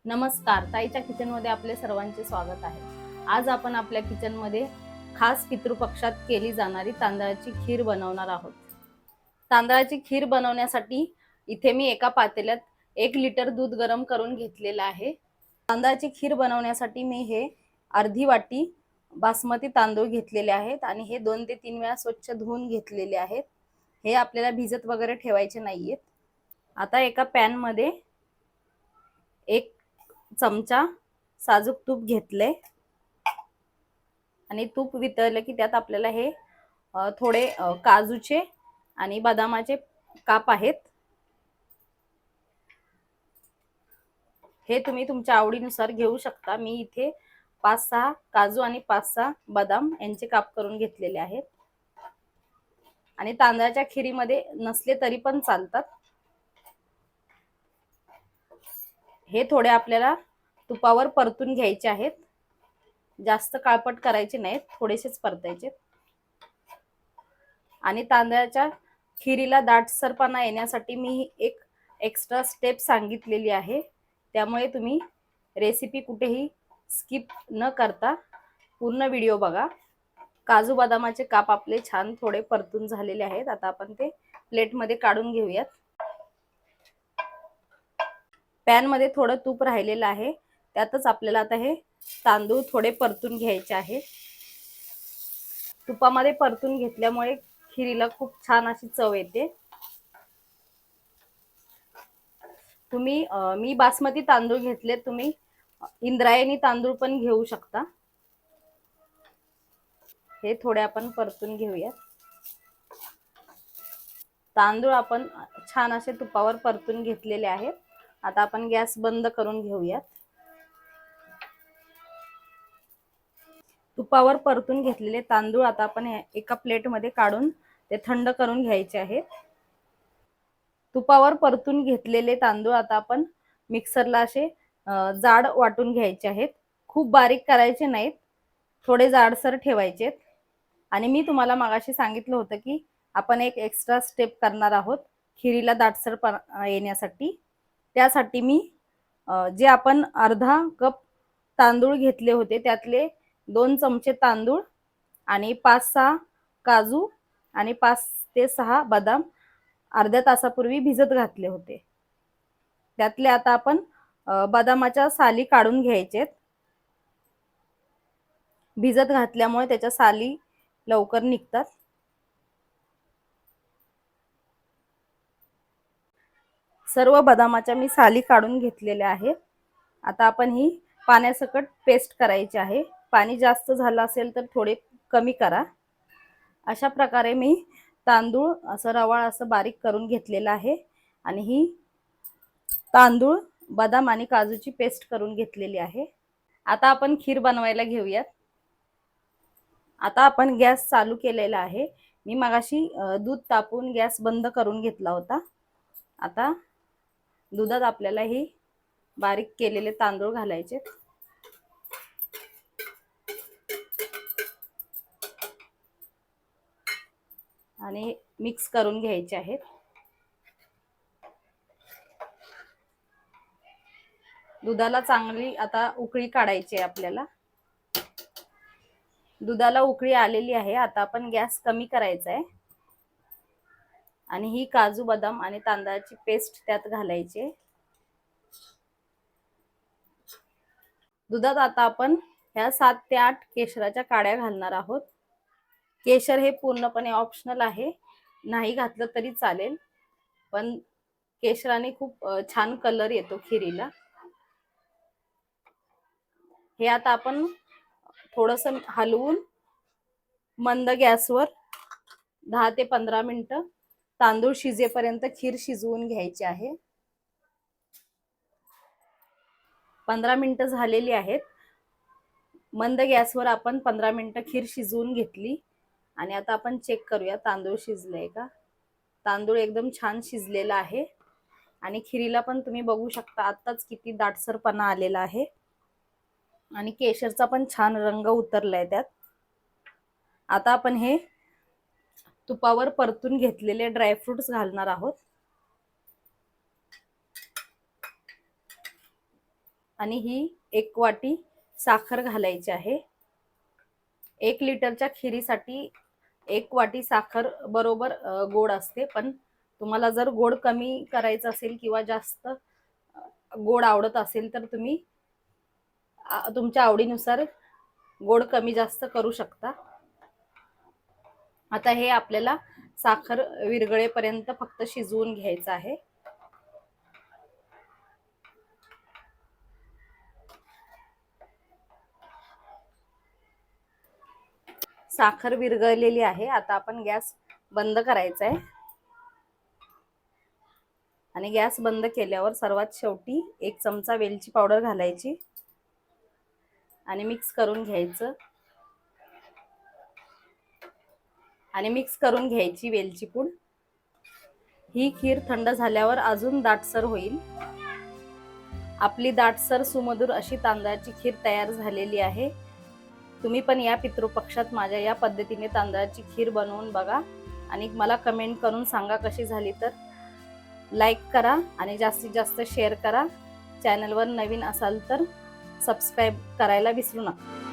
नमस्कार, ताईच्या किचनमध्ये आपले सर्वांचे स्वागत आहे। आज आपण आपल्या किचनमध्ये खास पितृपक्षात केली जाणारी तांदळाची खीर बनवणार आहोत। तांदळाची खीर बनवण्यासाठी इथे मी एका पातेल्यात 1 लिटर दूध गरम करून घेतलेलं आहे। तांदळाची खीर बनवण्यासाठी मी हे अर्धी वाटी बासमती तांदूळ घेतलेले आहेत आणि हे 2 ते 3 वेळा स्वच्छ धुवून घेतलेले आहेत। हे आपल्याला भिजत वगैरे ठेवायचे नाहीयेत। आता एका पॅन मध्ये 1 चमचा साजूक तूप घेतले आणि तूप वितळले की त्यात आपल्याला हे थोडे काजूचे आणि बदामाचे काप आहेत। हे तुम्ही तुमच्या आवडीनुसार घेऊ शकता। मी इथे 5-6 काजू आणि 5-6 बदाम यांचे काप करून घेतलेले आहेत आणि तांदळाच्या खिरीमध्ये नसले तरी पण चालतात। हे थोडे आपल्याला तुपावर परतून घ्यायचे आहेत। जास्त काळपट करायचे नाहीत, थोडेसेच परतायचे। आणि तांदळाच्या खिरीला दाटसरपणा येण्यासाठी मी एक एक्स्ट्रा स्टेप सांगितलेली आहे, त्यामुळे तुम्ही रेसिपी कुठेही स्किप न करता पूर्ण व्हिडिओ बघा। काजू बदामाचे काप आपले छान थोडे परतून झालेले आहेत। आता आपण ते प्लेटमध्ये काढून घेऊयात। पॅन मध्ये थोडं तूप राहिलेलं आहे, त्यातच आपल्याला आता हे तांदूळ थोडे परतून घ्यायचे आहे। तुपामध्ये परतून घेतल्यामुळे खिरीला खूप छान अशी चव येते। मी बासमती तांदूळ घेतले, तुम्ही इंद्रायणी तांदूळ पण घेऊ शकता। हे थोडे आपण परतून घेऊया। तांदूळ आपण छान असे तुपावर परतून घेतलेले आहेत। आता आपण गॅस बंद करून घेऊयात। तुपावर परतून घेतलेले तांदूळ आता आपण एका प्लेट मध्ये काढून ते थंड करून घ्यायचे आहेत। तुपावर परतून घेतलेले तांदूळ आता आपण मिक्सरला असे जाड वाटून घ्यायचे आहेत। खूप बारीक करायचे नाहीत, थोडे जाडसर ठेवायचे। आणि मी तुम्हाला मागाशी सांगितलं होतं की आपण एक एक्स्ट्रा स्टेप करणार आहोत खिरीला दाटसरपणा येण्यासाठी। त्यासाठी मी जे आपण अर्धा कप तांदूळ घेतले होते त्यातले 2 चमचे तांदूळ आणि 5-6 काजू आणि 5 ते 6 बदाम अर्ध्या तासापूर्वी भिजत घातले होते। त्यातले आता आपण बदामाच्या साली काढून घ्यायचेत। भिजत घातल्यामुळे त्याच्या साली लवकर निघतात। सर्व बदामाच्या मी साली काढून घेतलेल्या आहेत। आता आपण ही पाण्यासकट पेस्ट करायची आहे। पाणी जास्त झालं असेल तर थोडे कमी करा। अशा प्रकारे मी तांदूळ असं रवाळ असं बारीक करून घेतलेला आहे आणि ही तांदूळ बदाम आणि काजूची पेस्ट करून घेतलेली आहे। आता आपण खीर बनवायला घेऊयात। आता आपण गॅस चालू केलेला आहे। मी मगाशी दूध तापवून गॅस बंद करून घेतला होता। आता दुधात आपल्याला ही बारीक केलेले तांदूळ घालायचे आणि मिक्स करून घ्यायचे आहेत। दुधाला चांगली आता उकळी काढायची आहे आपल्याला। दुधाला उकळी आलेली आहे। आता आपण गॅस कमी करायचा आहे आणि ही काजू बदाम आणि तांदळाची पेस्ट त्यात घालायची। दुधात आता आपण ह्या 7 ते 8 केशराच्या काड्या घालणार आहोत। केशर हे पूर्णपणे ऑप्शनल आहे, नाही घातलं तरी चालेल, पण केशराने खूप छान कलर येतो खिरीला। हे आता आपण थोडंसं हलवून मंद गॅसवर 10 ते 15 मिनिटं तांदूळ शिजेपर्यंत खीर शिजवून घ्यायची आहे। 15 मिनिटं झालेली आहेत। मंद गॅसवर आपण 15 मिनिटं खीर शिजवून घेतली आणि आता आपण चेक करूया तांदूळ शिजले का। तांदूळ एकदम छान शिजलेला आहे आणि खिरीला पण तुम्ही बघू शकता आताच किती दाटसरपणा आलेला आहे आणि केशरचा पण छान रंग उतरलाय त्यात। आता आपण हे तुपावर परतून घेतलेले ड्रायफ्रुट्स घालणार आहोत। आणि ही 1 वाटी साखर घालायची आहे. 1 लिटरच्या खिरीसाठी 1 वाटी साखर बरोबर गोड असते. पण तुम्हाला जर गोड कमी करायचं असेल किंवा जास्त गोड आवडत असेल तर तुम्ही तुमच्या आवडीनुसार गोड कमी जास्त करू शकता. आता हे आपल्याला साखर विरघळेपर्यंत फक्त शिजवून घ्यायचं आहे. साखर विरघळलेली आहे. आता आपण गॅस बंद करायचा आहे आणि गॅस बंद केल्यावर सर्वात शेवटी 1 चमचा वेलची पावडर घालायची आणि मिक्स करून घ्यायचं आणि मिक्स करून घ्यायची वेलची पूड. ही खीर थंड झाल्यावर अजून दाटसर होईल. आपली दाटसर सुमधुर अशी तांदळाची खीर तयार झालेली आहे. तुम्ही पण या पितृपक्षात माझ्या या पद्धतीने तांदळाची खीर बनवून बघा आणि मला कमेंट करून सांगा कशी झाली. तर लाईक करा आणि जास्तीत जास्त शेअर करा. चॅनलवर नवीन असाल तर सबस्क्राईब करायला विसरू नका.